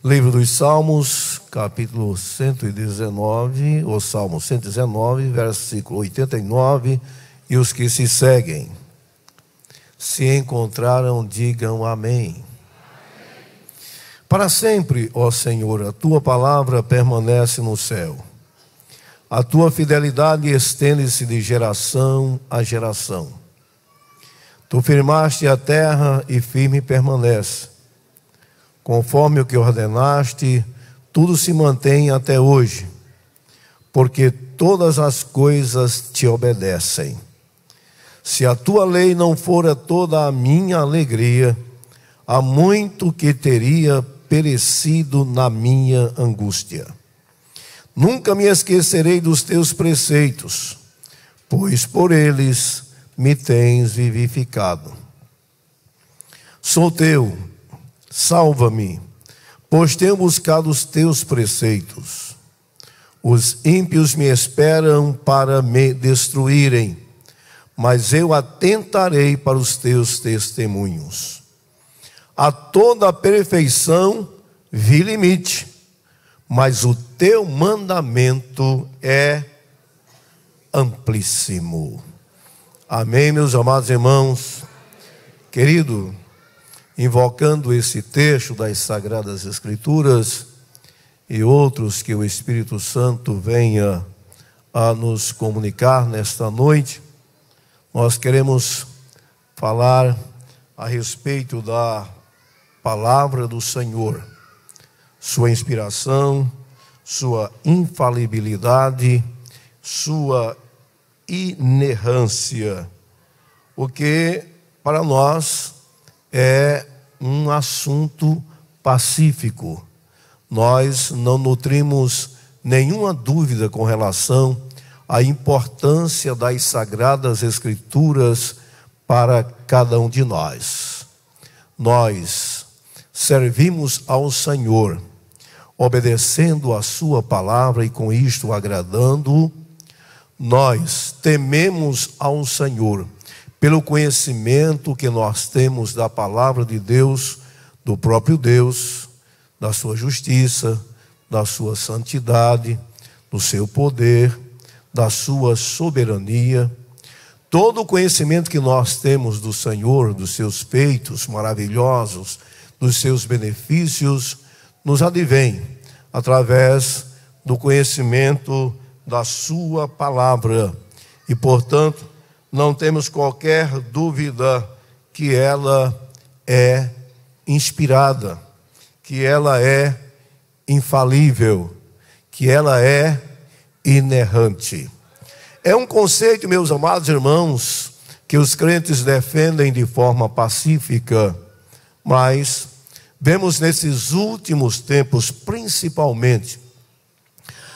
Livro dos Salmos, capítulo 119, ou Salmo 119, versículo 89, e os que se seguem. Se encontraram, digam amém. Para sempre, ó Senhor, a tua palavra permanece no céu. A tua fidelidade estende-se de geração a geração. Tu firmaste a terra e firme permanece. Conforme o que ordenaste, tudo se mantém até hoje, porque todas as coisas te obedecem. Se a tua lei não fora toda a minha alegria, há muito que teria perecido na minha angústia. Nunca me esquecerei dos teus preceitos, pois por eles me tens vivificado. Sou teu, salva-me, pois tenho buscado os teus preceitos. Os ímpios me esperam para me destruírem, mas eu atentarei para os teus testemunhos. A toda a perfeição vi limite, mas o teu mandamento é amplíssimo. Amém, meus amados irmãos. Querido, invocando esse texto das Sagradas Escrituras e outros que o Espírito Santo venha a nos comunicar nesta noite, nós queremos falar a respeito da palavra do Senhor, sua inspiração, sua infalibilidade, sua inerrância, o que para nós é um assunto pacífico. Nós não nutrimos nenhuma dúvida com relação à importância das Sagradas Escrituras para cada um de nós. Nós servimos ao Senhor, obedecendo a sua palavra e com isto agradando-o. Nós tememos ao Senhor pelo conhecimento que nós temos da palavra de Deus, do próprio Deus, da sua justiça, da sua santidade, do seu poder, da sua soberania. Todo o conhecimento que nós temos do Senhor, dos seus feitos maravilhosos, dos seus benefícios, nos advém através do conhecimento da sua palavra. E, portanto, não temos qualquer dúvida que ela é inspirada, que ela é infalível, que ela é inerrante. É um conceito, meus amados irmãos, que os crentes defendem de forma pacífica, mas vemos nesses últimos tempos, principalmente,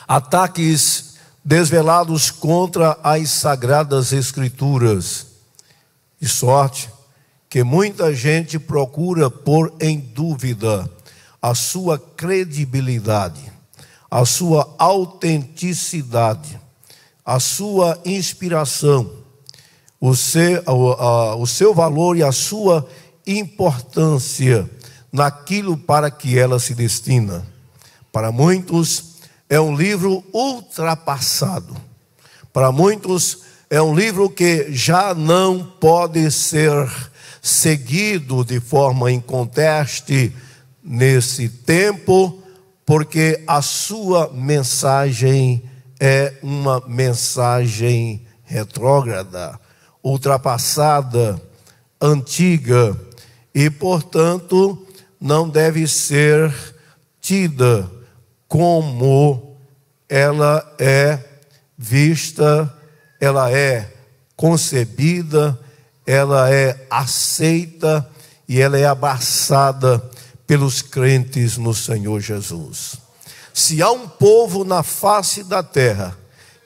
ataques desvelados contra as Sagradas Escrituras, de sorte que muita gente procura pôr em dúvida a sua credibilidade, a sua autenticidade, a sua inspiração, o seu valor e a sua importância naquilo para que ela se destina. Para muitos é um livro ultrapassado. Para muitos é um livro que já não pode ser seguido de forma inconteste nesse tempo, porque a sua mensagem é uma mensagem retrógrada, ultrapassada, antiga, e, portanto, não deve ser tida como ela é vista, ela é concebida, ela é aceita e ela é abraçada pelos crentes no Senhor Jesus. Se há um povo na face da terra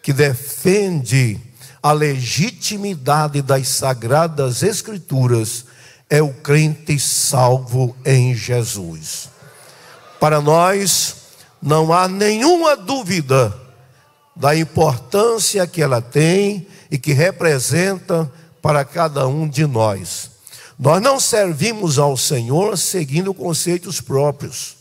que defende a legitimidade das Sagradas Escrituras, é o crente salvo em Jesus. Para nós, não há nenhuma dúvida da importância que ela tem e que representa para cada um de nós. Nós não servimos ao Senhor seguindo conceitos próprios.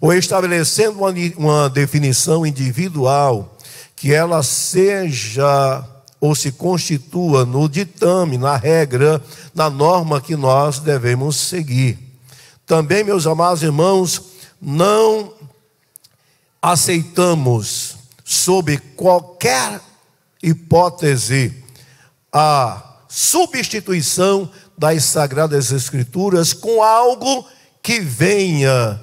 ou estabelecendo uma definição individual, que ela seja ou se constitua no ditame, na regra, na norma que nós devemos seguir. Também, meus amados irmãos, não aceitamos, sob qualquer hipótese, a substituição das Sagradas Escrituras com algo que venha,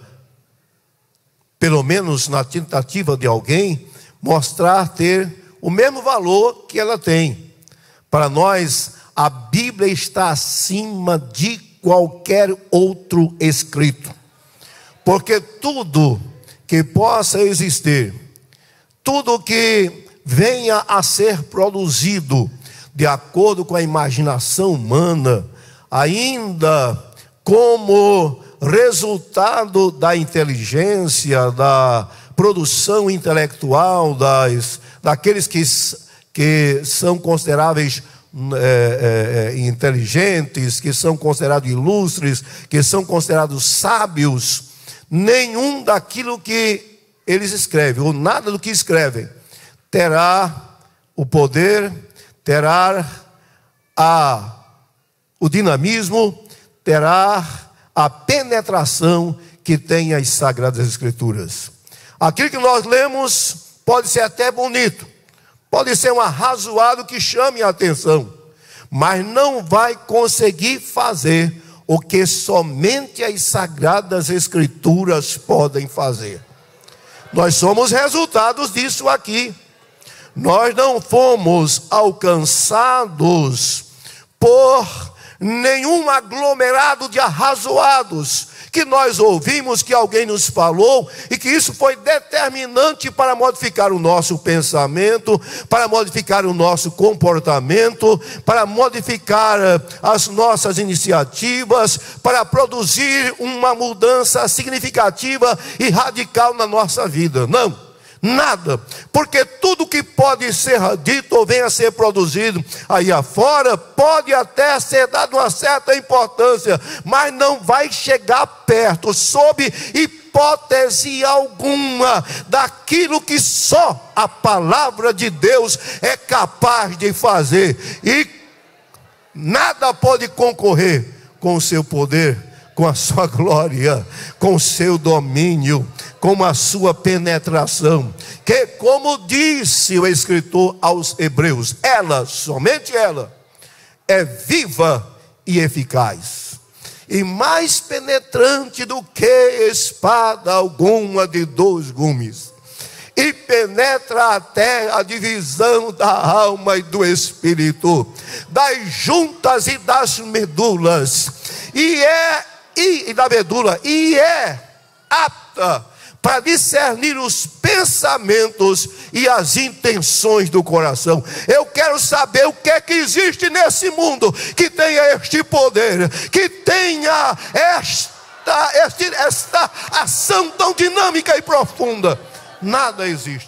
pelo menos na tentativa de alguém, mostrar ter o mesmo valor que ela tem. Para nós, a Bíblia está acima de qualquer outro escrito, porque tudo que possa existir, tudo que venha a ser produzido de acordo com a imaginação humana, ainda como resultado da inteligência, da produção intelectual daqueles que são consideráveis inteligentes, que são considerados ilustres, que são considerados sábios, nenhum daquilo que eles escrevem, ou nada do que escrevem, terá o poder, terá o dinamismo, terá a penetração que tem as Sagradas Escrituras. Aquilo que nós lemos pode ser até bonito, pode ser um arrazoado que chame a atenção, mas não vai conseguir fazer o que somente as Sagradas Escrituras podem fazer. Nós somos resultados disso aqui. Nós não fomos alcançados por nenhum aglomerado de arrazoados que nós ouvimos, que alguém nos falou, e que isso foi determinante para modificar o nosso pensamento, para modificar o nosso comportamento, para modificar as nossas iniciativas, para produzir uma mudança significativa e radical na nossa vida. Não. Nada, porque tudo que pode ser dito ou venha a ser produzido aí afora, pode até ser dado uma certa importância, mas não vai chegar perto, sob hipótese alguma, daquilo que só a palavra de Deus é capaz de fazer, e nada pode concorrer com o seu poder, com a sua glória, com o seu domínio, com a sua penetração, que, como disse o escritor aos Hebreus, ela, somente ela, é viva e eficaz, e mais penetrante do que espada alguma de 2 gumes, e penetra até a divisão da alma e do espírito, das juntas e das medulas, e é apta para discernir os pensamentos e as intenções do coração. Eu quero saber o que é que existe nesse mundo que tenha este poder, que tenha esta ação tão dinâmica e profunda. Nada existe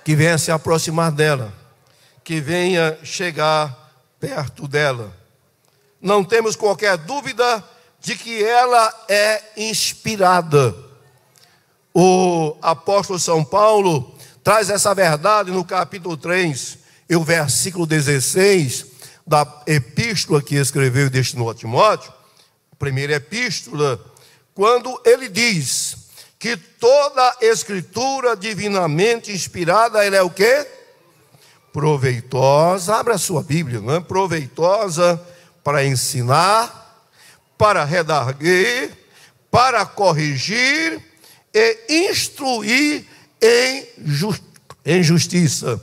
que venha se aproximar dela, que venha chegar perto dela. Não temos qualquer dúvida de que ela é inspirada. O apóstolo São Paulo traz essa verdade no capítulo 3, e o versículo 16 da epístola que escreveu e destinou a Timóteo, a primeira epístola, quando ele diz que toda escritura divinamente inspirada, ela é o quê? Proveitosa, abra a sua Bíblia, não é? Proveitosa para ensinar, para redarguir, para corrigir e instruir em justiça.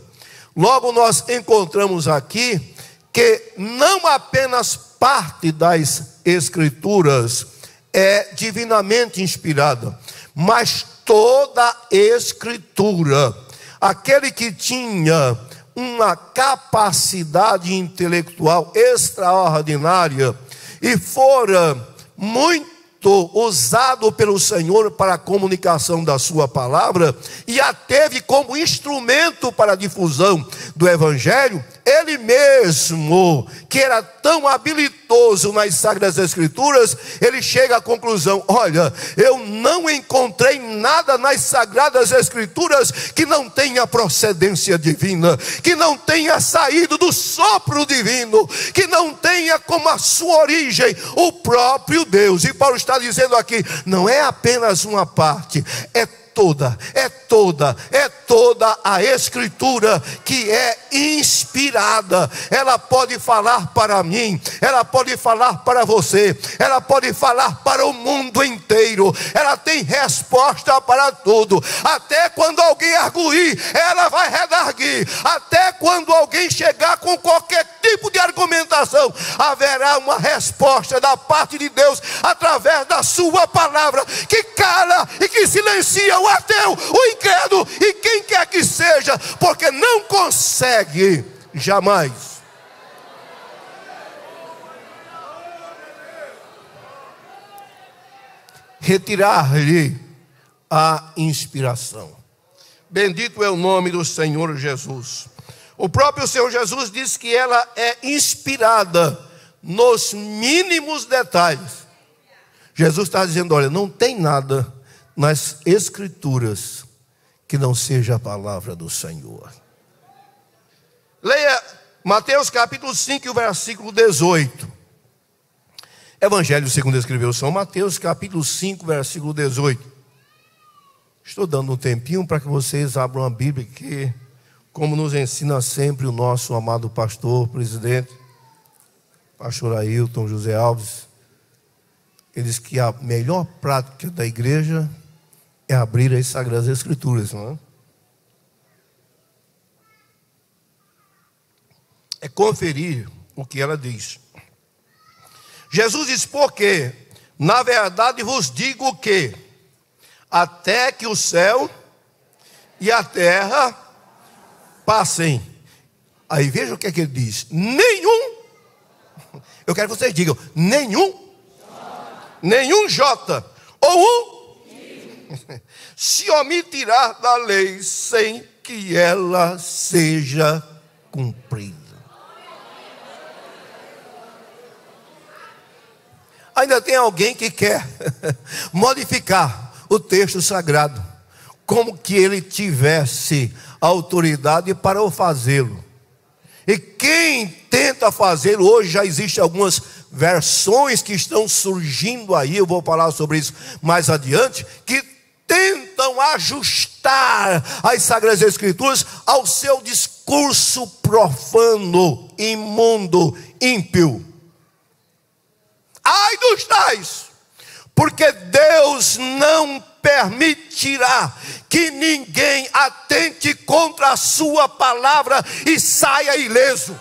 Logo nós encontramos aqui que não apenas parte das Escrituras é divinamente inspirada, mas toda Escritura. Aquele que tinha uma capacidade intelectual extraordinária e fora muito usado pelo Senhor para a comunicação da sua palavra, e a teve como instrumento para a difusão do Evangelho, ele mesmo, que era tão habilidoso nas Sagradas Escrituras, ele chega à conclusão: olha, eu não encontrei nada nas Sagradas Escrituras que não tenha procedência divina, que não tenha saído do sopro divino, que não tenha como a sua origem o próprio Deus. E Paulo está dizendo aqui, não é apenas uma parte, é toda a Escritura que é inspirada. Ela pode falar para mim, ela pode falar para você, ela pode falar para o mundo inteiro. Ela tem resposta para tudo. Até quando alguém arguir, ela vai redarguir. Até quando alguém chegar com qualquer tipo de argumentação, haverá uma resposta da parte de Deus através da sua palavra, que cala e que silencia o ateu, o incrédulo e quem quer que seja, porque não consegue jamais retirar-lhe a inspiração. Bendito é o nome do Senhor Jesus. O próprio Senhor Jesus diz que ela é inspirada nos mínimos detalhes. Jesus está dizendo, olha, não tem nada nas Escrituras que não seja a palavra do Senhor. Leia Mateus capítulo 5, versículo 18. Evangelho segundo escreveu São Mateus capítulo 5, versículo 18. Estou dando um tempinho para que vocês abram a Bíblia, que, como nos ensina sempre o nosso amado pastor, presidente, pastor Ailton José Alves, ele diz que a melhor prática da igreja é abrir as Sagradas Escrituras, não é? É conferir o que ela diz. Jesus diz, porque, na verdade vos digo que, até que o céu e a terra passem. Aí veja o que é que ele diz. Nenhum, eu quero que vocês digam, nenhum J, ou se omitirá da lei sem que ela seja cumprida. Ainda tem alguém que quer modificar o texto sagrado, como que ele tivesse autoridade para o fazê-lo. E quem tenta fazê-lo, hoje já existem algumas versões que estão surgindo aí, eu vou falar sobre isso mais adiante, que tentam ajustar as Sagradas Escrituras ao seu discurso profano, imundo, ímpio. Ai dos tais, porque Deus não permitirá que ninguém atente contra a sua palavra e saia ileso.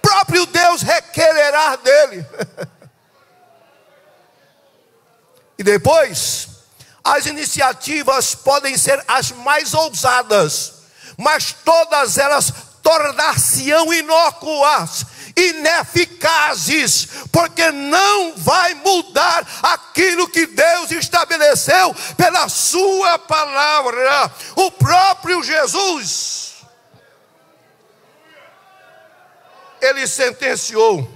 Próprio Deus requererá dele. E depois, as iniciativas podem ser as mais ousadas, mas todas elas tornar-se-ão inócuas, ineficazes, porque não vai mudar aquilo que Deus estabeleceu pela sua palavra. O próprio Jesus, ele sentenciou: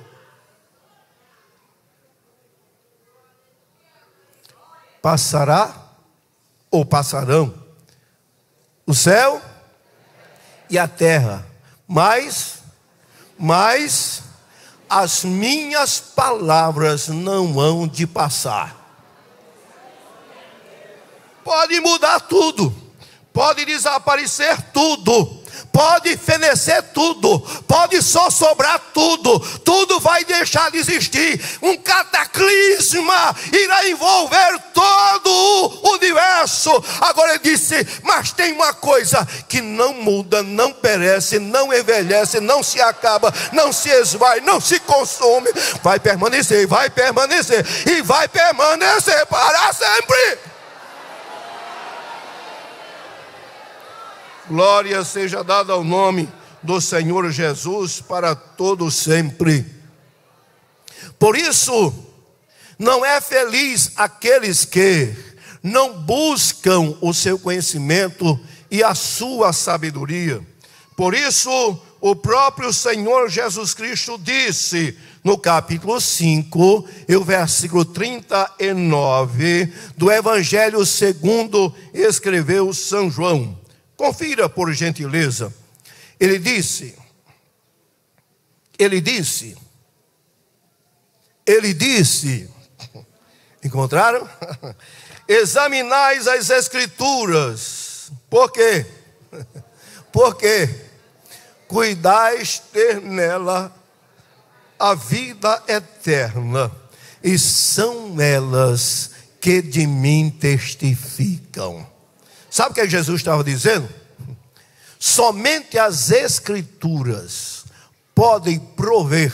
passará ou passarão o céu e a terra, mas as minhas palavras não hão de passar. Pode mudar tudo, pode desaparecer tudo, pode fenecer tudo, pode só sobrar tudo, tudo vai deixar de existir. Um cataclisma irá envolver todo o universo. Agora ele disse, mas tem uma coisa que não muda, não perece, não envelhece, não se acaba, não se esvai, não se consome, vai permanecer e vai permanecer para sempre. Glória seja dada ao nome do Senhor Jesus para todo sempre. Por isso, não é feliz aqueles que não buscam o seu conhecimento e a sua sabedoria. Por isso, o próprio Senhor Jesus Cristo disse no capítulo 5, e o versículo 39 do Evangelho segundo escreveu São João. Confira, por gentileza. Ele disse, encontraram? Examinais as Escrituras. Por quê? Porque cuidais ter nela a vida eterna, e são elas que de mim testificam. Sabe o que Jesus estava dizendo? Somente as Escrituras podem prover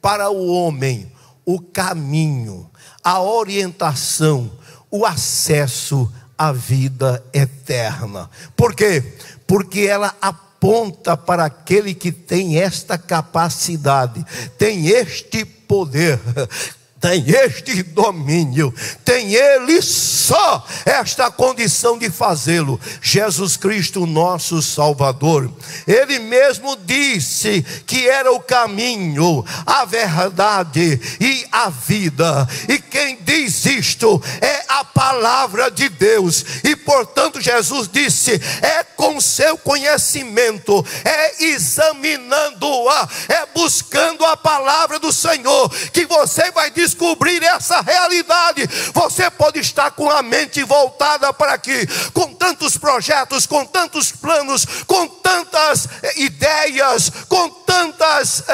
para o homem o caminho, a orientação, o acesso à vida eterna. Por quê? Porque ela aponta para aquele que tem esta capacidade, tem este poder, tem este domínio, tem Ele só esta condição de fazê-lo. Jesus Cristo, nosso Salvador. Ele mesmo disse que era o caminho, a verdade e a vida. E quem diz isto é a palavra de Deus. E portanto Jesus disse, é com seu conhecimento, é examinando-a, é buscando a palavra do Senhor, que você vai descobrir essa realidade. Você pode estar com a mente voltada para aqui, com tantos projetos, com tantos planos, com tantas ideias, com tantas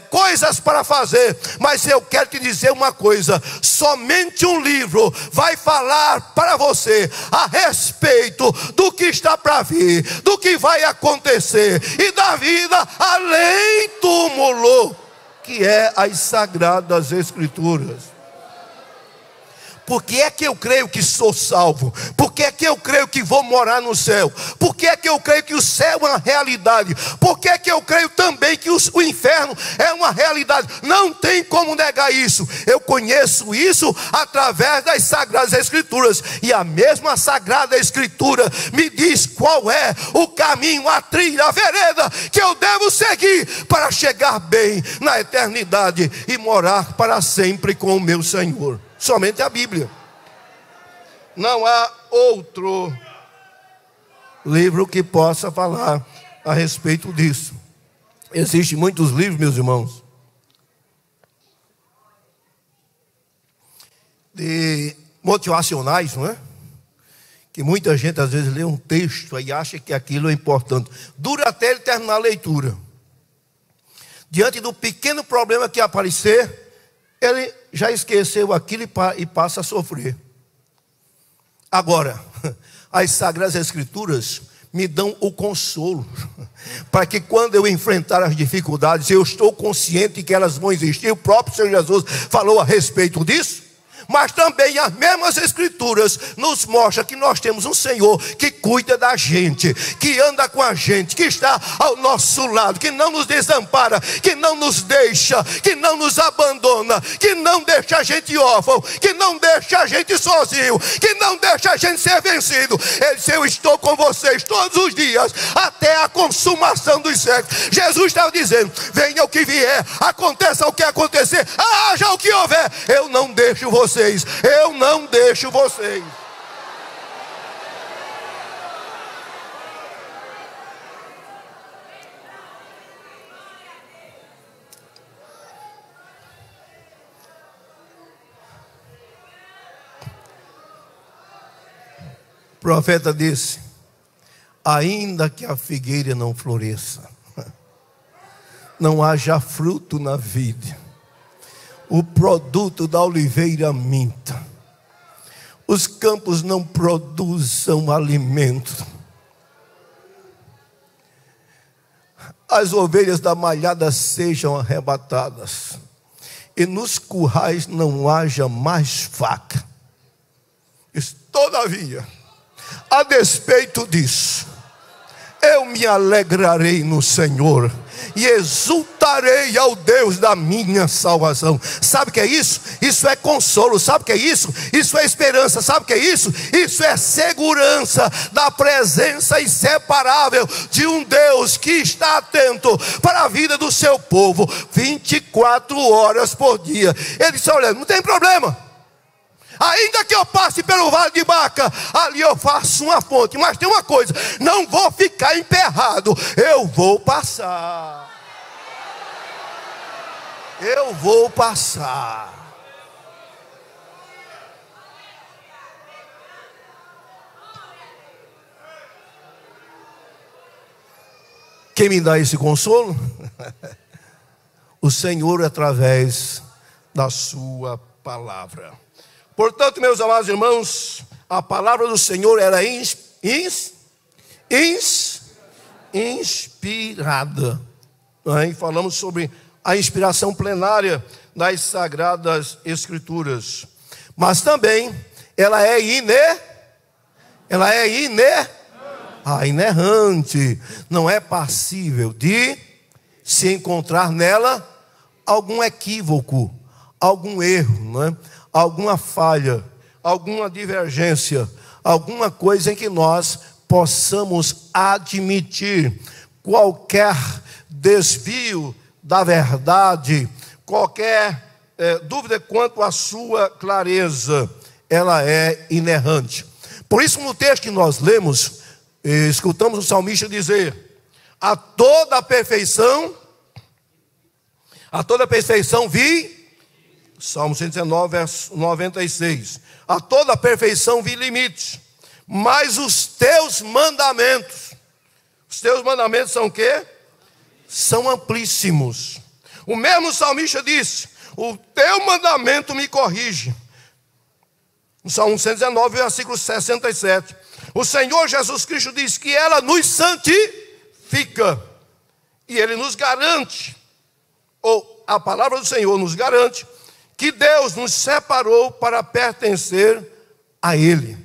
coisas para fazer, mas eu quero te dizer uma coisa: somente um livro vai falar para você a respeito do que está para vir, do que vai acontecer e da vida além túmulo, que é as Sagradas Escrituras. Por que é que eu creio que sou salvo? Por que é que eu creio que vou morar no céu? Por que é que eu creio que o céu é uma realidade? Por que é que eu creio também que o inferno é uma realidade? Não tem como negar isso. Eu conheço isso através das Sagradas Escrituras. E a mesma Sagrada Escritura me diz qual é o caminho, a trilha, a vereda que eu devo seguir para chegar bem na eternidade e morar para sempre com o meu Senhor. Somente a Bíblia. Não há outro livro que possa falar a respeito disso. Existem muitos livros, meus irmãos, de motivacionais, não é? Que muita gente às vezes lê um texto e acha que aquilo é importante. Dura até ele terminar a leitura. Diante do pequeno problema que aparecer, ele já esqueceu aquilo e passa a sofrer. Agora, as Sagradas Escrituras me dão o consolo, para que quando eu enfrentar as dificuldades, eu estou consciente que elas vão existir. O próprio Senhor Jesus falou a respeito disso. Mas também as mesmas Escrituras nos mostram que nós temos um Senhor que cuida da gente, que anda com a gente, que está ao nosso lado, que não nos desampara, que não nos deixa, que não nos abandona, que não deixa a gente órfão, que não deixa a gente sozinho, que não deixa a gente ser vencido. Ele disse: eu estou com vocês todos os dias, até a consumação dos séculos. Jesus estava dizendo: venha o que vier, aconteça o que acontecer, haja o que houver, eu não deixo vocês. Eu não deixo vocês. O profeta disse: ainda que a figueira não floresça, não haja fruto na vide, o produto da oliveira minta, os campos não produzam alimento, as ovelhas da malhada sejam arrebatadas, e nos currais não haja mais faca. Todavia, a despeito disso, eu me alegrarei no Senhor e exultarei ao Deus da minha salvação. Sabe o que é isso? Isso é consolo. Sabe o que é isso? Isso é esperança. Sabe o que é isso? Isso é segurança da presença inseparável de um Deus que está atento para a vida do seu povo 24 horas por dia. Ele disse: olha, não tem problema, ainda que eu passe pelo vale de Baca, ali eu faço uma fonte. Mas tem uma coisa: não vou ficar emperrado, eu vou passar. Eu vou passar. Quem me dá esse consolo? O Senhor, através da sua palavra. Portanto, meus amados irmãos, a palavra do Senhor era inspirada. E falamos sobre a inspiração plenária das Sagradas Escrituras. Mas também ela é inerrante. Não é passível de se encontrar nela algum equívoco, algum erro, não é? Alguma falha, alguma divergência, alguma coisa em que nós possamos admitir qualquer desvio da verdade, qualquer dúvida quanto à sua clareza, ela é inerrante. Por isso, no texto que nós lemos, escutamos o salmista dizer: a toda perfeição vi. Salmo 119, verso 96. A toda perfeição vi limites, mas os teus mandamentos são o quê? São amplíssimos. O mesmo salmista disse: o teu mandamento me corrige. No Salmo 119, versículo 67. O Senhor Jesus Cristo diz que ela nos santifica, e Ele nos garante, ou a palavra do Senhor nos garante, que Deus nos separou para pertencer a Ele,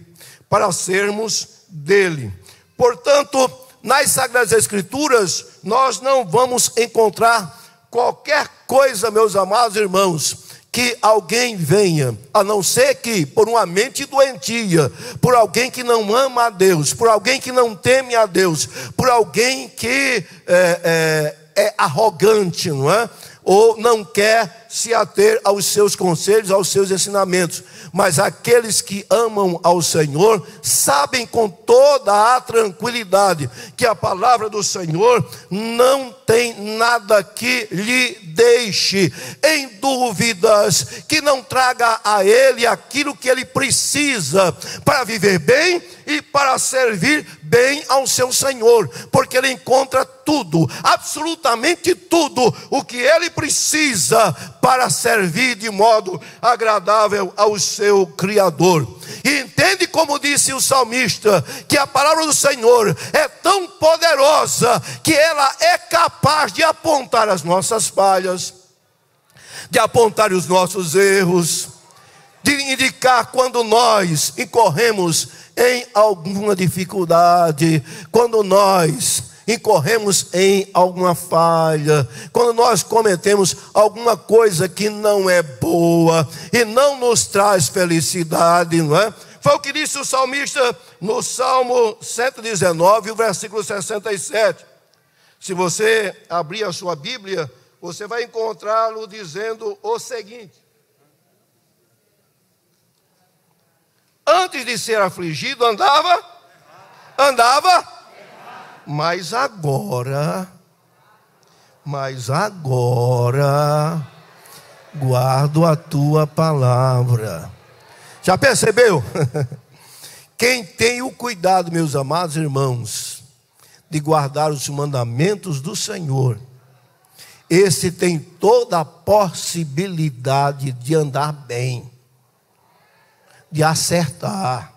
para sermos dele. Portanto, nas Sagradas Escrituras, nós não vamos encontrar qualquer coisa, meus amados irmãos, que alguém venha, a não ser que por uma mente doentia, por alguém que não ama a Deus, por alguém que não teme a Deus, por alguém que é arrogante, não é? Ou não quer se ater aos seus conselhos, aos seus ensinamentos. Mas aqueles que amam ao Senhor sabem com toda a tranquilidade que a palavra do Senhor não tem nada que lhe deixe em dúvidas, que não traga a ele aquilo que ele precisa para viver bem e para servir bem ao seu Senhor, porque ele encontra tudo, absolutamente tudo o que ele precisa para servir de modo agradável ao seu Criador. E entende, como disse o salmista, que a palavra do Senhor é tão poderosa que ela é capaz de apontar as nossas falhas, de apontar os nossos erros, de indicar quando nós incorremos em alguma dificuldade, quando nós incorremos em alguma falha, quando nós cometemos alguma coisa que não é boa e não nos traz felicidade, não é? Foi o que disse o salmista no Salmo 119, o versículo 67. Se você abrir a sua Bíblia, você vai encontrá-lo dizendo o seguinte: antes de ser afligido andava, mas agora guardo a tua palavra. Já percebeu? Quem tem o cuidado, meus amados irmãos, de guardar os mandamentos do Senhor, esse tem toda a possibilidade de andar bem, de acertar,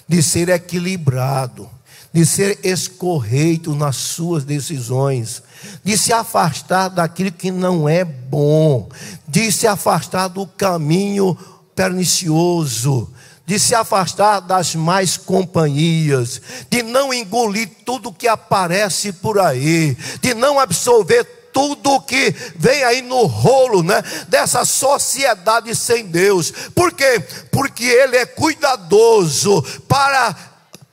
de ser equilibrado, de ser escorreito nas suas decisões, de se afastar daquilo que não é bom, de se afastar do caminho pernicioso, de se afastar das más companhias, de não engolir tudo que aparece por aí, de não absorver tudo que vem aí no rolo, né, dessa sociedade sem Deus. Por quê? Porque Ele é cuidadoso para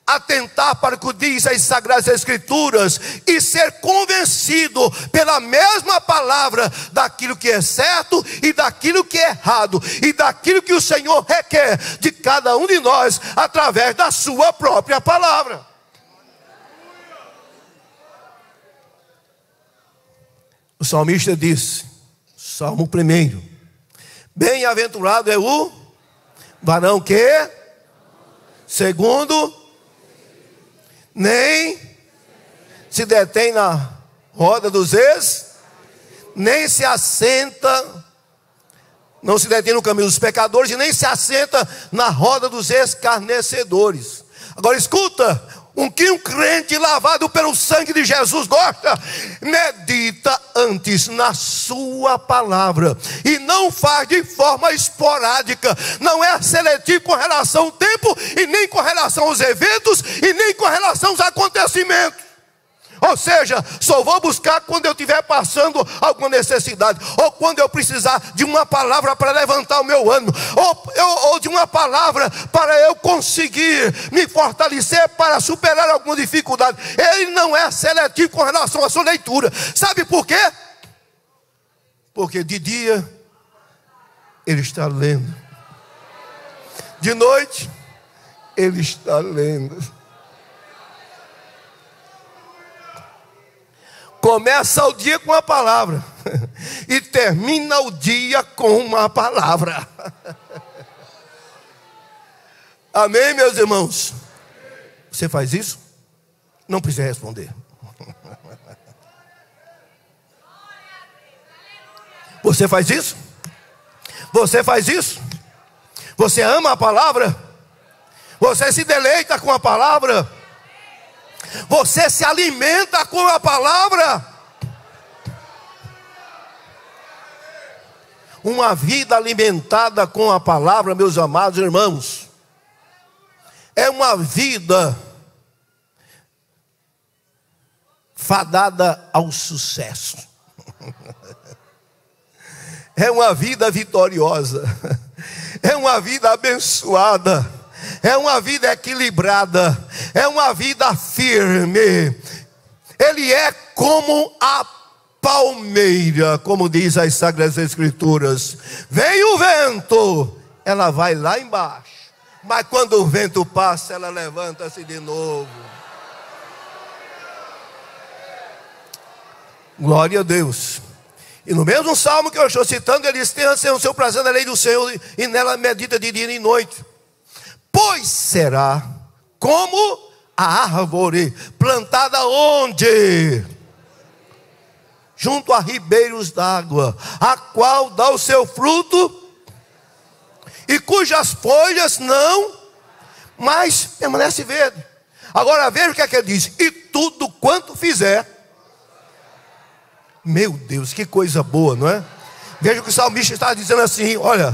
atentar para o que diz as Sagradas Escrituras e ser convencido pela mesma palavra daquilo que é certo e daquilo que é errado, e daquilo que o Senhor requer de cada um de nós através da sua própria palavra. O salmista disse, Salmo 1: bem-aventurado é o varão que, segundo, nem se detém na roda dos nem se assenta, não se detém no caminho dos pecadores, e nem se assenta na roda dos escarnecedores. Agora escuta, que um crente lavado pelo sangue de Jesus gosta, medita antes na sua palavra, e não faz de forma esporádica, não é seletivo com relação ao tempo, e nem com relação aos eventos, e nem com relação aos acontecimentos. Ou seja, só vou buscar quando eu estiver passando alguma necessidade, ou quando eu precisar de uma palavra para levantar o meu ânimo, ou de uma palavra para eu conseguir me fortalecer para superar alguma dificuldade. Ele não é seletivo com relação à sua leitura. Sabe por quê? Porque de dia ele está lendo, de noite ele está lendo. Começa o dia com a palavra e termina o dia com uma palavra. Amém, meus irmãos? Você faz isso? Não precisa responder. Você faz isso? Você faz isso? Você ama a palavra? Você se deleita com a palavra? Você se alimenta com a palavra? Uma vida alimentada com a palavra, meus amados irmãos, é uma vida fadada ao sucesso. É uma vida vitoriosa, é uma vida abençoada, é uma vida equilibrada, é uma vida firme. Ele é como a palmeira, como diz as Sagradas Escrituras. Vem o vento, ela vai lá embaixo, mas quando o vento passa, ela levanta-se de novo. Glória a Deus. E no mesmo salmo que eu estou citando, ele diz: tenha o seu prazer na lei do Senhor, e nela medita de dia e de noite. Pois será como a árvore plantada onde? Junto a ribeiros d'água, a qual dá o seu fruto, e cujas folhas não, mas permanece verde. Agora veja o que é que ele diz: e tudo quanto fizer. Meu Deus, que coisa boa, não é? Veja o que o salmista está dizendo assim: olha,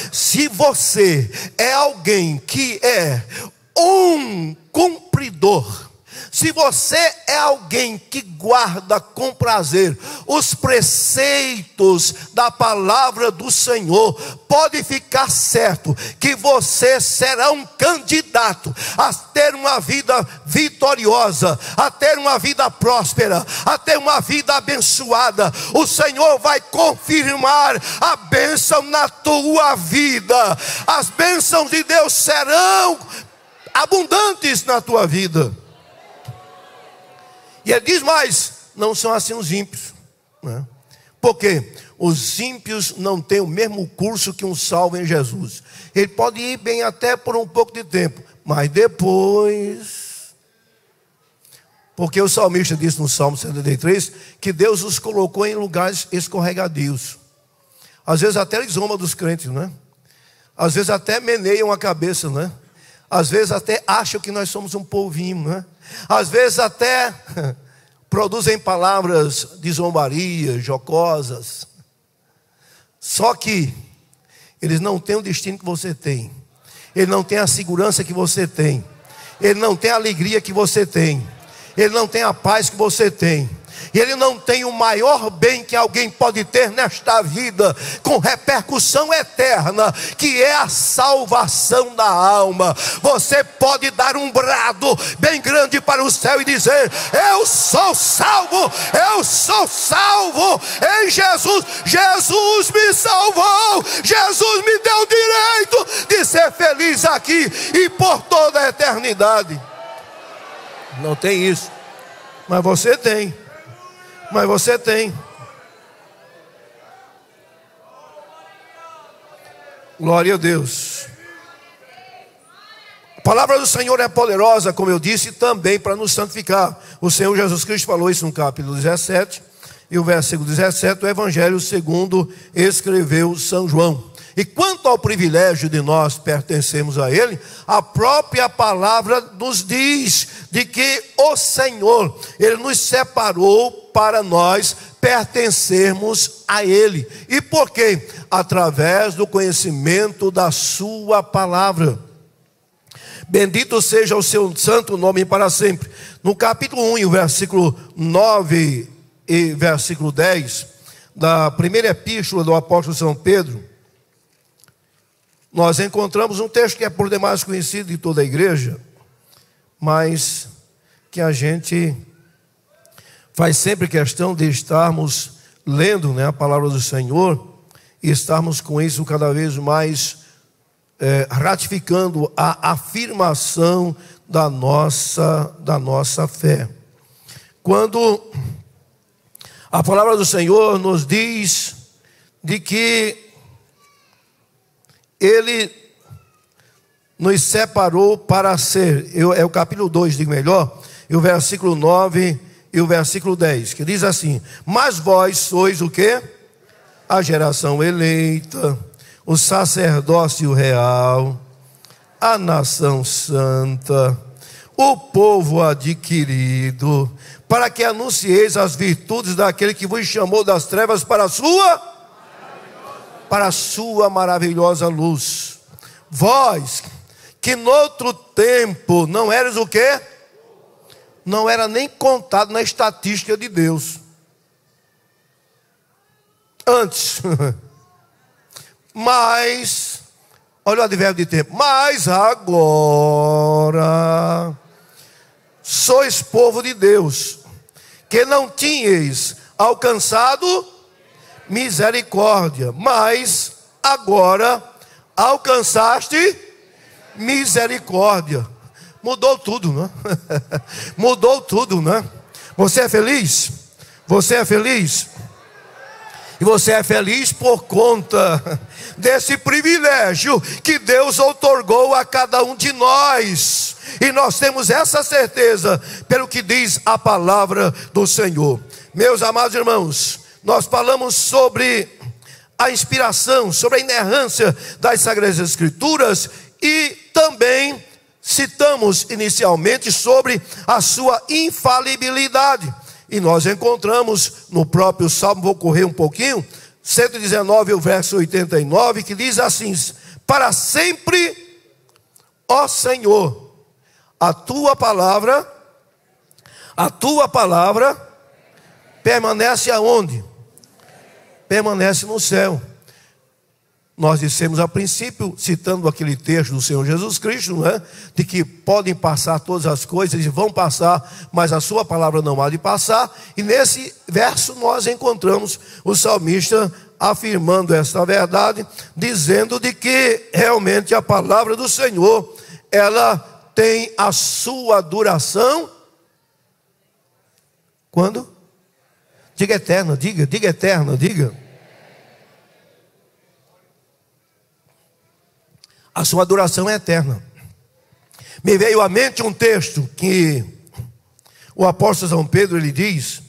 se você é alguém que é um cumpridor, se você é alguém que guarda com prazer os preceitos da palavra do Senhor, pode ficar certo que você será um candidato a ter uma vida vitoriosa, a ter uma vida próspera, a ter uma vida abençoada. O Senhor vai confirmar a bênção na tua vida. As bênçãos de Deus serão abundantes na tua vida. E ele diz mais: não são assim os ímpios, né? Porque os ímpios não têm o mesmo curso que um salvo em Jesus. Ele pode ir bem até por um pouco de tempo, mas depois... Porque o salmista disse no Salmo 73 que Deus os colocou em lugares escorregadios. Às vezes até eles zombam dos crentes, né? Às vezes até meneiam a cabeça, né? Às vezes até acham que nós somos um povinho, né? Às vezes até produzem palavras de zombaria, jocosas. Só que eles não têm o destino que você tem. ele não tem a segurança que você tem, ele não tem a alegria que você tem, ele não tem a paz que você tem. E ele não tem o maior bem que alguém pode ter nesta vida, com repercussão eterna, que é a salvação da alma. Você pode dar um brado bem grande para o céu e dizer: eu sou salvo, eu sou salvo em Jesus. Jesus me salvou, Jesus me deu o direito de ser feliz aqui e por toda a eternidade. Não tem isso, mas você tem. Mas você tem. Glória a Deus. A palavra do Senhor é poderosa, como eu disse, também para nos santificar. O Senhor Jesus Cristo falou isso no capítulo 17 e o versículo 17, o Evangelho segundo escreveu São João. E quanto ao privilégio de nós pertencermos a Ele, a própria palavra nos diz de que o Senhor, Ele nos separou para nós pertencermos a Ele. E por quê? Através do conhecimento da sua palavra. Bendito seja o seu santo nome para sempre. No capítulo 1, o versículo 9 e versículo 10, da primeira epístola do apóstolo São Pedro, nós encontramos um texto que é por demais conhecido de toda a igreja, mas que a gente faz sempre questão de estarmos lendo, a palavra do Senhor, e estarmos com isso cada vez mais ratificando a afirmação da nossa fé. Quando a palavra do Senhor nos diz de que Ele nos separou para ser, é o capítulo 2, digo melhor, e o versículo 9 e o versículo 10, que diz assim: mas vós sois o quê? A geração eleita, o sacerdócio real, a nação santa, o povo adquirido, para que anuncieis as virtudes daquele que vos chamou das trevas para a sua maravilhosa luz. Vós, que noutro tempo não eras o quê? Não era nem contado na estatística de Deus. Antes. Mas, olha o advérbio de tempo. Mas agora sois povo de Deus, que não tinhais alcançado misericórdia, mas agora alcançaste misericórdia. Mudou tudo, né? Mudou tudo, né? Você é feliz? Você é feliz? E você é feliz por conta desse privilégio que Deus outorgou a cada um de nós. E nós temos essa certeza pelo que diz a palavra do Senhor. Meus amados irmãos, nós falamos sobre a inspiração, sobre a inerrância das Sagradas Escrituras e também citamos inicialmente sobre a sua infalibilidade. E nós encontramos no próprio Salmo, vou correr um pouquinho, 119, o verso 89, que diz assim: para sempre, ó Senhor, a tua palavra permanece aonde? Permanece no céu. Nós dissemos a princípio, citando aquele texto do Senhor Jesus Cristo, de que podem passar todas as coisas e vão passar, mas a sua palavra não há de passar. E nesse verso nós encontramos o salmista afirmando esta verdade, dizendo de que realmente a palavra do Senhor, ela tem a sua duração. Quando? Diga eterna, diga eterna, diga. A sua duração é eterna. Me veio à mente um texto que o apóstolo São Pedro, ele diz,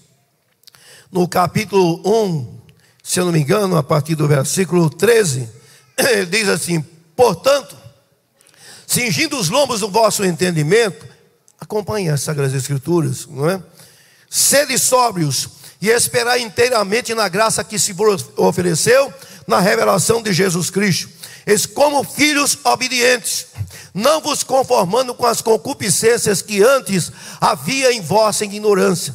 no capítulo 1, se eu não me engano, a partir do versículo 13, ele diz assim: portanto, cingindo os lombos do vosso entendimento, acompanhe as Sagradas Escrituras, não é? Sede sóbrios e esperai inteiramente na graça que se ofereceu na revelação de Jesus Cristo. Como filhos obedientes, não vos conformando com as concupiscências que antes havia em vossa ignorância.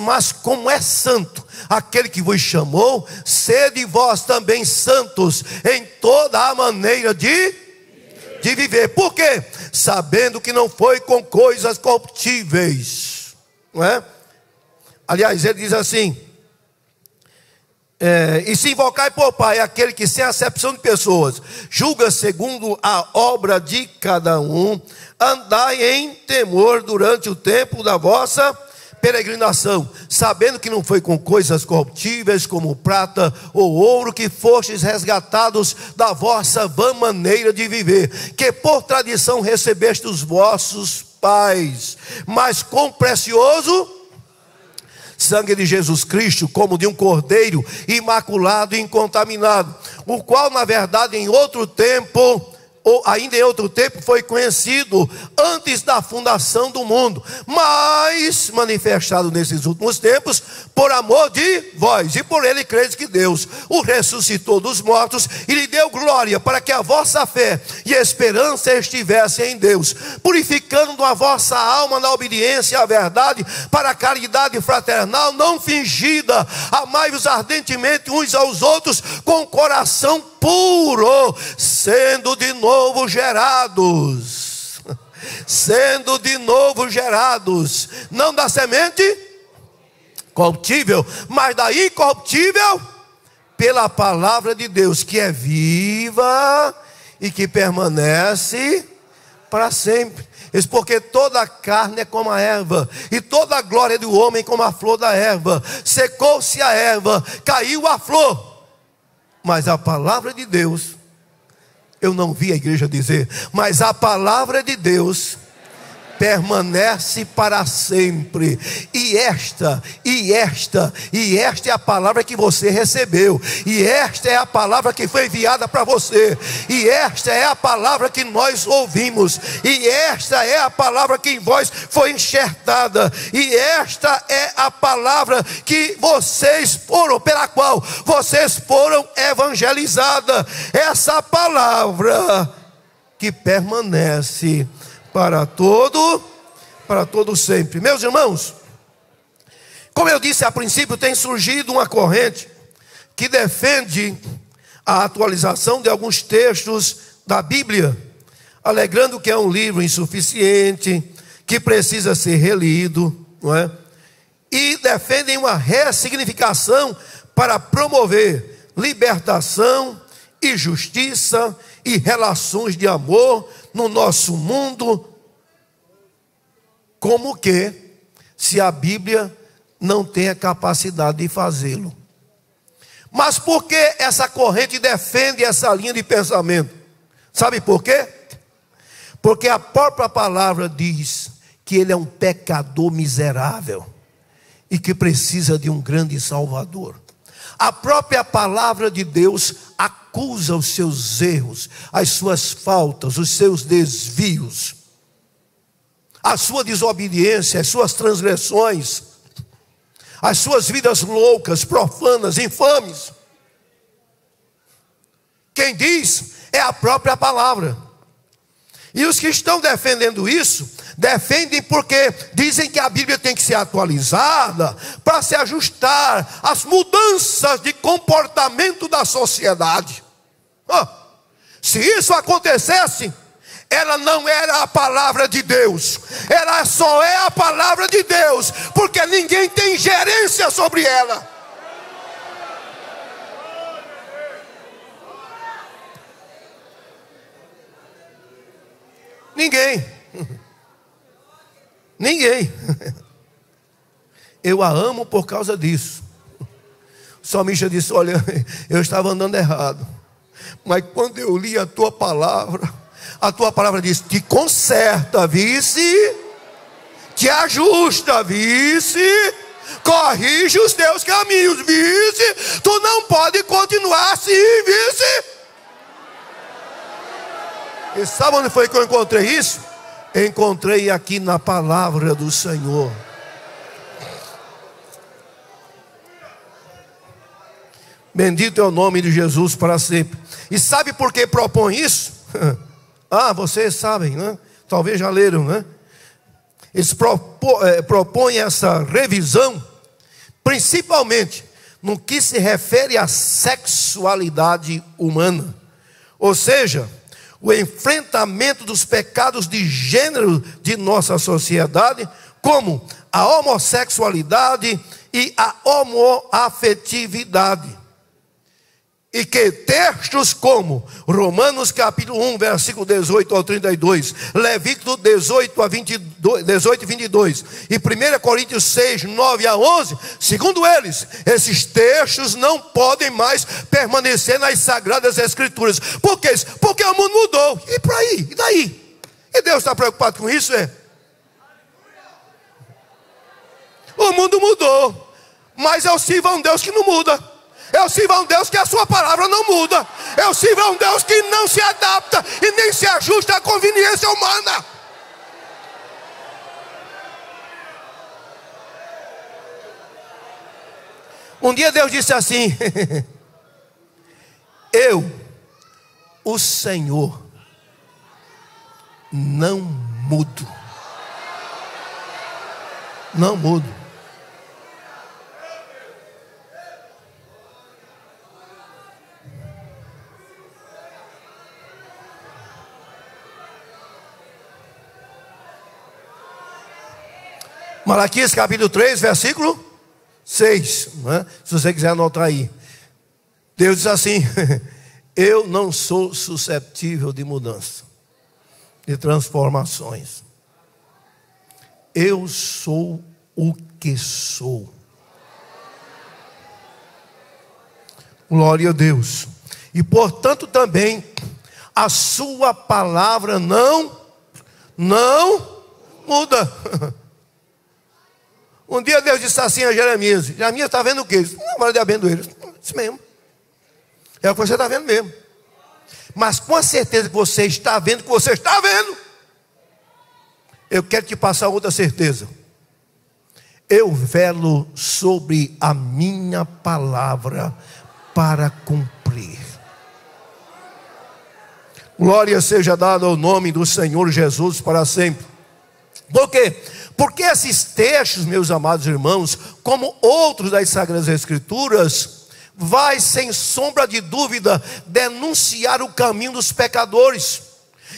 Mas como é santo aquele que vos chamou, sede vós também santos em toda a maneira de viver. Por quê? Sabendo que não foi com coisas corruptíveis, não é? Aliás, ele diz assim: e se invocai por Pai aquele que sem acepção de pessoas julga segundo a obra de cada um, andai em temor durante o tempo da vossa peregrinação, sabendo que não foi com coisas corruptíveis como prata ou ouro que fostes resgatados da vossa vã maneira de viver, que por tradição recebeste os vossos pais, mas com precioso sangue de Jesus Cristo, como de um cordeiro imaculado e incontaminado, o qual na verdade em outro tempo, ou ainda em outro tempo, foi conhecido antes da fundação do mundo, mas manifestado nesses últimos tempos, por amor de vós, e por ele credes que Deus o ressuscitou dos mortos, e lhe deu glória, para que a vossa fé e esperança estivessem em Deus, purificando a vossa alma na obediência à verdade, para a caridade fraternal não fingida, amai-vos ardentemente uns aos outros, com coração puro, sendo de novo gerados, não da semente corruptível, mas da incorruptível, pela palavra de Deus, que é viva e que permanece para sempre. Isso porque toda a carne é como a erva, e toda a glória do homem como a flor da erva. Secou-se a erva, caiu a flor, mas a palavra de Deus, eu não vi a igreja dizer, mas a palavra de Deus permanece para sempre. E esta é a palavra que você recebeu, e esta é a palavra que foi enviada para você, e esta é a palavra que nós ouvimos, e esta é a palavra que em vós foi enxertada, e esta é a palavra que vocês foram, pela qual vocês foram evangelizados. Essa palavra que permanece para todo sempre. Meus irmãos, como eu disse a princípio, tem surgido uma corrente que defende a atualização de alguns textos da Bíblia, alegando que é um livro insuficiente, que precisa ser relido, não é? E defendem uma ressignificação para promover libertação e justiça e relações de amor no nosso mundo, como que se a Bíblia não tem a capacidade de fazê-lo. Mas por que essa corrente defende essa linha de pensamento? Sabe por quê? Porque a própria palavra diz que ele é um pecador miserável e que precisa de um grande Salvador. A própria palavra de Deus acusa os seus erros, as suas faltas, os seus desvios, a sua desobediência, as suas transgressões, as suas vidas loucas, profanas, infames. Quem diz é a própria palavra. E os que estão defendendo isso, defendem porque dizem que a Bíblia tem que ser atualizada para se ajustar às mudanças de comportamento da sociedade. Se isso acontecesse, ela não era a palavra de Deus, ela só é a palavra de Deus, porque ninguém tem gerência sobre ela. Ninguém. Eu a amo por causa disso. O salmista disse: olha, eu estava andando errado, mas quando eu li a tua palavra diz: te conserta, vice, te ajusta, vice, corrige os teus caminhos, vice, tu não pode continuar assim, vice. E sabe onde foi que eu encontrei isso? Encontrei aqui na palavra do Senhor. Bendito é o nome de Jesus para sempre. E sabe por que propõe isso? vocês sabem, né? Talvez já leram, né? Eles propõem essa revisão, principalmente no que se refere à sexualidade humana. Ou seja, o enfrentamento dos pecados de gênero de nossa sociedade, como a homossexualidade e a homoafetividade. E que textos como Romanos capítulo 1, versículo 18 ao 32, Levítico 18 e 22 e 1 Coríntios 6, 9 a 11, segundo eles, esses textos não podem mais permanecer nas Sagradas Escrituras. Por quê? Porque o mundo mudou. E por aí? E daí? E Deus está preocupado com isso? O mundo mudou, mas eu sirvo a um Deus que não muda. Eu sirvo a um Deus que a sua palavra não muda. Eu sirvo a um Deus que não se adapta e nem se ajusta à conveniência humana. Um dia Deus disse assim: eu, o Senhor, não mudo. Não mudo. Malaquias capítulo 3, versículo 6, né? Se você quiser anotar aí. Deus diz assim: eu não sou suscetível de mudança, de transformações. Eu sou o que sou. Glória a Deus. E portanto também a sua palavra não muda. Um dia Deus disse assim a Jeremias: Jeremias, está vendo o quê? Não, mas Deus vendo ele. Isso mesmo. É o que você está vendo mesmo. Mas com a certeza que você está vendo, eu quero te passar outra certeza. Eu velo sobre a minha palavra para cumprir. Glória seja dada ao nome do Senhor Jesus para sempre. Por quê? Porque esses textos, meus amados irmãos, como outros das Sagradas Escrituras, vai sem sombra de dúvida denunciar o caminho dos pecadores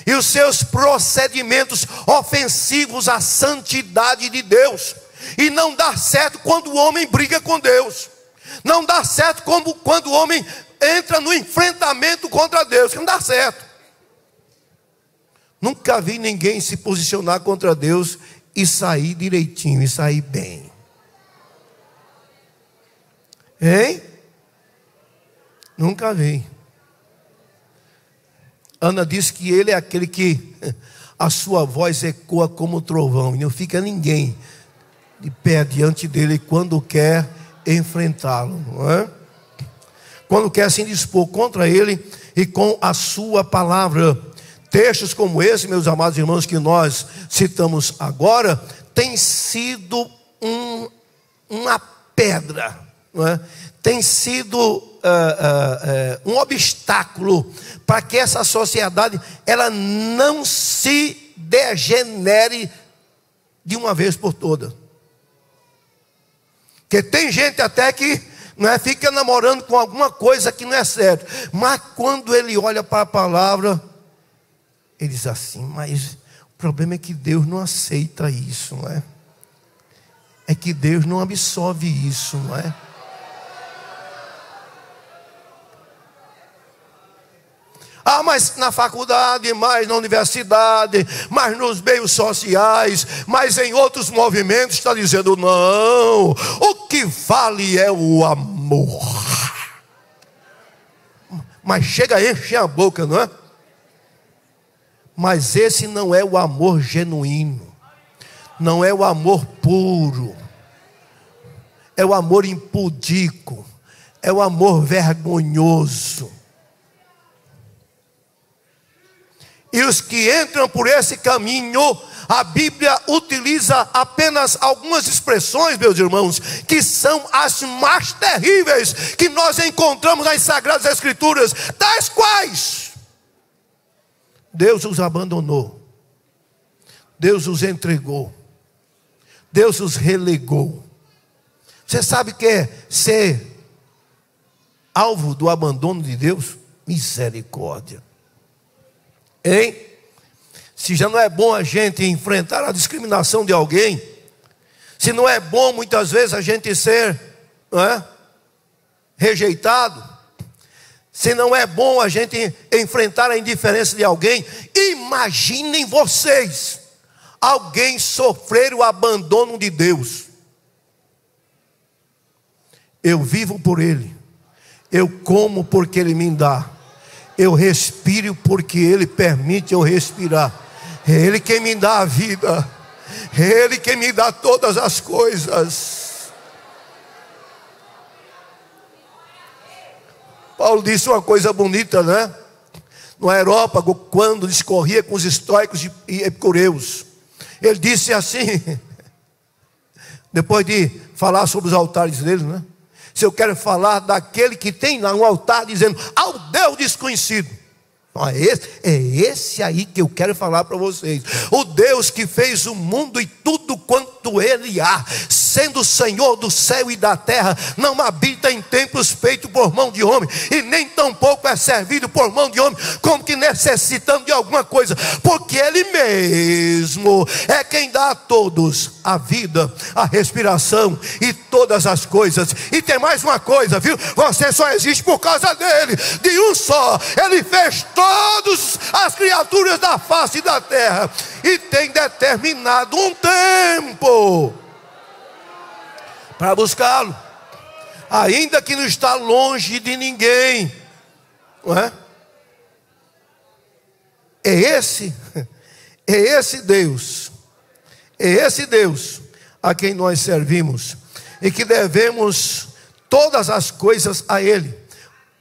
e os seus procedimentos ofensivos à santidade de Deus. E não dá certo quando o homem briga com Deus. Não dá certo quando o homem entra no enfrentamento contra Deus. Não dá certo. Nunca vi ninguém se posicionar contra Deus e sair direitinho, e sair bem. Hein? Nunca vi. Ana disse que ele é aquele que a sua voz ecoa como trovão, e não fica ninguém de pé diante dele quando quer enfrentá-lo, não é? Quando quer se indispor contra ele e com a sua palavra. Textos como esse, meus amados irmãos, que nós citamos agora, tem sido uma pedra, não é? Tem sido um obstáculo para que essa sociedade ela não se degenere de uma vez por todas. Porque tem gente até que não é, fica namorando com alguma coisa que não é certo, mas quando ele olha para a palavra, ele diz assim: mas o problema é que Deus não aceita isso, não é? É que Deus não absorve isso, não é? Ah, mas na faculdade, mas na universidade, mas nos meios sociais, mas em outros movimentos, está dizendo: não, o que vale é o amor. Mas chega a encher a boca, não é? Mas esse não é o amor genuíno, não é o amor puro, é o amor impudico, é o amor vergonhoso. E os que entram por esse caminho, a Bíblia utiliza apenas algumas expressões, meus irmãos, que são as mais terríveis que nós encontramos nas Sagradas Escrituras, tais quais: Deus os abandonou, Deus os entregou, Deus os relegou. Você sabe o que é ser alvo do abandono de Deus? Misericórdia. Hein? Se já não é bom a gente enfrentar a discriminação de alguém, se não é bom muitas vezes a gente ser, não é, rejeitado, se não é bom a gente enfrentar a indiferença de alguém, imaginem vocês, alguém sofrer o abandono de Deus. Eu vivo por Ele, eu como porque Ele me dá, eu respiro porque Ele permite eu respirar. É Ele quem me dá a vida, é Ele quem me dá todas as coisas. Paulo disse uma coisa bonita, né? No Areópago, quando discorria com os estoicos e epicureus, ele disse assim, depois de falar sobre os altares deles, né? Se eu quero falar daquele que tem lá um altar dizendo ao Deus desconhecido, é esse aí que eu quero falar para vocês. O Deus que fez o mundo e tudo quanto ele há, sendo o Senhor do céu e da terra, não habita em templos feitos por mão de homem, e nem tampouco é servido por mão de homem, como que necessitando de alguma coisa, porque Ele mesmo é quem dá a todos a vida, a respiração e todas as coisas. E tem mais uma coisa, viu? Você só existe por causa dele, de um só. Ele fez todas as criaturas da face da terra e tem determinado um tempo para buscá-lo, ainda que não está longe de ninguém, não é? É esse Deus a quem nós servimos e que devemos todas as coisas a Ele.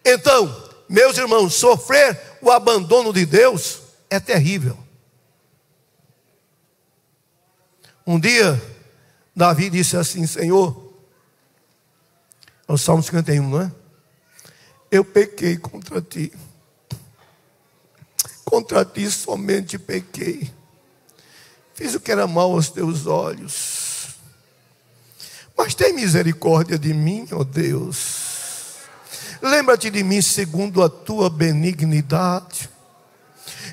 Então, meus irmãos, sofrer o abandono de Deus é terrível. Um dia, Davi disse assim: Senhor, é o Salmo 51, não é? Eu pequei contra ti somente pequei, fiz o que era mal aos teus olhos, mas tem misericórdia de mim, ó Deus. Lembra-te de mim segundo a tua benignidade.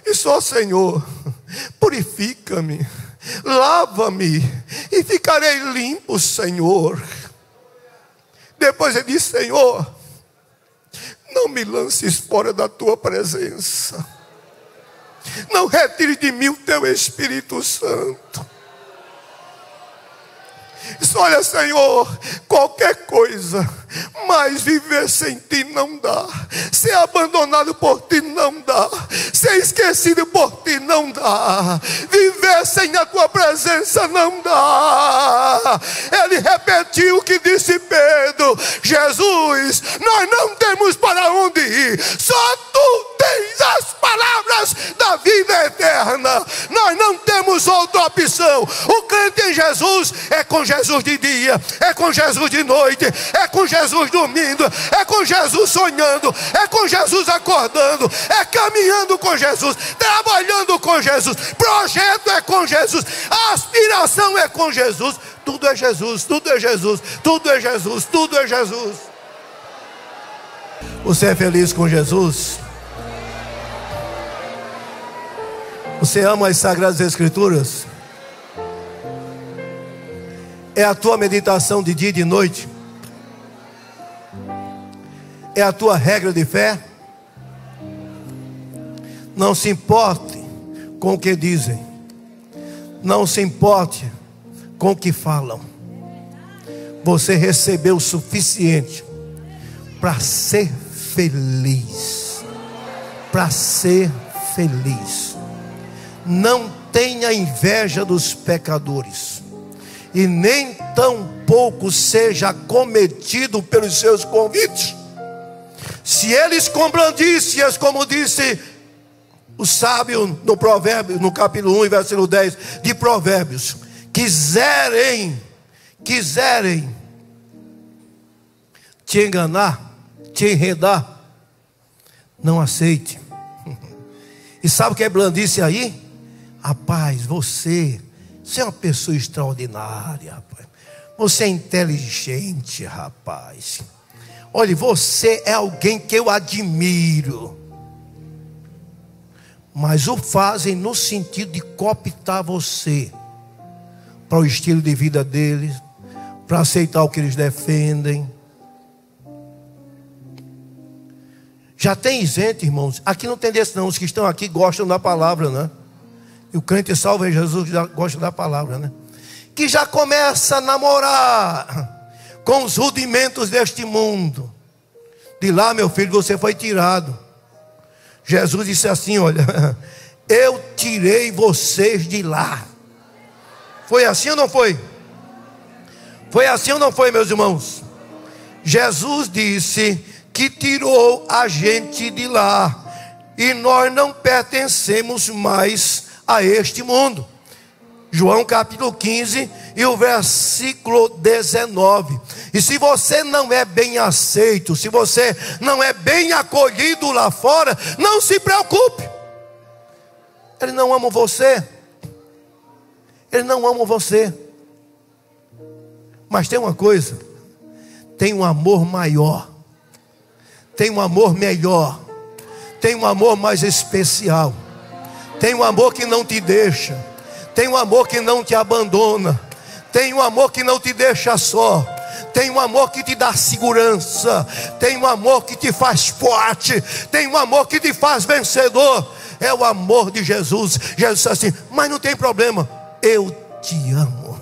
E só, Senhor, purifica-me, lava-me e ficarei limpo, Senhor. Depois ele disse: Senhor, não me lances fora da tua presença, não retire de mim o teu Espírito Santo. Olha, Senhor, qualquer coisa, mas viver sem ti não dá, ser abandonado por ti não dá, ser esquecido por ti não dá, viver sem a tua presença não dá. Ele repetiu o que disse Pedro: Jesus, nós não temos para onde ir, só tu tens as palavras da vida eterna, nós não temos outra opção. O crente em Jesus é com Jesus de dia, é com Jesus de noite, é com Jesus dormindo, é com Jesus sonhando, é com Jesus acordando, é caminhando com Jesus, trabalhando com Jesus, projeto é com Jesus, aspiração é com Jesus. Tudo é Jesus, tudo é Jesus, tudo é Jesus, tudo é Jesus. Você é feliz com Jesus? Você ama as Sagradas Escrituras? É a tua meditação de dia e de noite? É a tua regra de fé? Não se importe com o que dizem, não se importe com o que falam. Você recebeu o suficiente para ser feliz, para ser feliz. Não tenha inveja dos pecadores, e nem tampouco seja acometido pelos seus convites. Se eles comprandissem, como disse o sábio no Provérbio, no capítulo 1, versículo 10 de Provérbios, quiserem te enganar, te enredar, não aceite. E sabe o que a Bíblia disse aí? Rapaz, você é uma pessoa extraordinária, rapaz. Você é inteligente, rapaz. Olha, você é alguém que eu admiro. Mas o fazem no sentido de cooptar você para o estilo de vida deles, para aceitar o que eles defendem. Já tem gente, irmãos, aqui não tem desse não, os que estão aqui gostam da palavra, né? E o crente salvo em Jesus gosta da palavra, né? Que já começa a namorar com os rudimentos deste mundo. De lá, meu filho, você foi tirado. Jesus disse assim, olha, eu tirei vocês de lá. Foi assim ou não foi? Foi assim ou não foi, meus irmãos? Jesus disse que tirou a gente de lá, e nós não pertencemos mais a este mundo. João capítulo 15 e o versículo 19. E se você não é bem aceito, se você não é bem acolhido lá fora, não se preocupe. Ele não ama você. Ele não ama você. Mas tem uma coisa, tem um amor maior, tem um amor melhor, tem um amor mais especial, tem um amor que não te deixa, tem um amor que não te abandona, tem um amor que não te deixa só, tem um amor que te dá segurança, tem um amor que te faz forte, tem um amor que te faz vencedor. É o amor de Jesus. Jesus disse assim, mas não tem problema, eu te amo.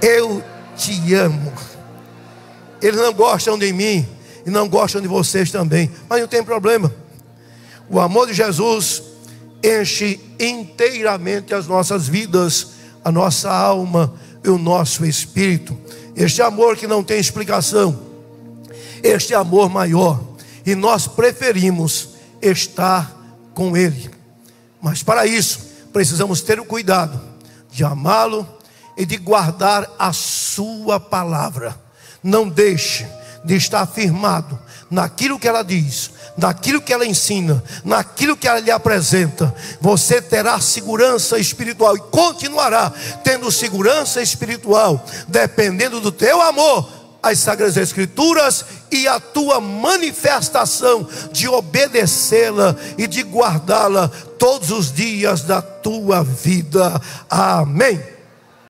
Eu te amo. Eles não gostam de mim e não gostam de vocês também, mas não tem problema. O amor de Jesus enche inteiramente as nossas vidas, a nossa alma e o nosso espírito. Este amor que não tem explicação, este amor maior, e nós preferimos estar com Ele. Mas para isso precisamos ter o cuidado de amá-lo e de guardar a sua palavra. Não deixe de estar firmado naquilo que ela diz, naquilo que ela ensina, naquilo que ela lhe apresenta. Você terá segurança espiritual e continuará tendo segurança espiritual, dependendo do teu amor às Sagradas Escrituras e a tua manifestação de obedecê-la e de guardá-la todos os dias da tua vida. Amém.